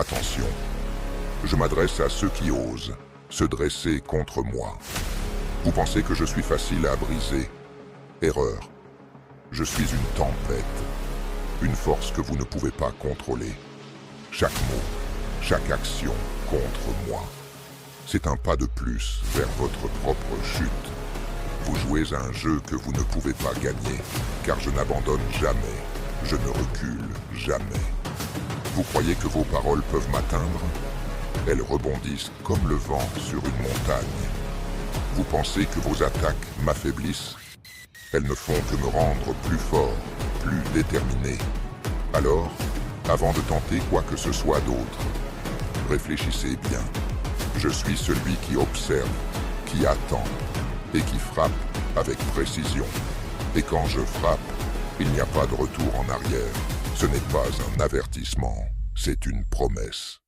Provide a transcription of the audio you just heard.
Attention, je m'adresse à ceux qui osent se dresser contre moi. Vous pensez que je suis facile à briser? Erreur. Je suis une tempête, une force que vous ne pouvez pas contrôler. Chaque mot, chaque action contre moi. C'est un pas de plus vers votre propre chute. Vous jouez à un jeu que vous ne pouvez pas gagner, car je n'abandonne jamais, je ne recule jamais. Vous croyez que vos paroles peuvent m'atteindre? Elles rebondissent comme le vent sur une montagne. Vous pensez que vos attaques m'affaiblissent? Elles ne font que me rendre plus fort, plus déterminé. Alors, avant de tenter quoi que ce soit d'autre, réfléchissez bien. Je suis celui qui observe, qui attend et qui frappe avec précision. Et quand je frappe, il n'y a pas de retour en arrière. Ce n'est pas un avertissement, c'est une promesse.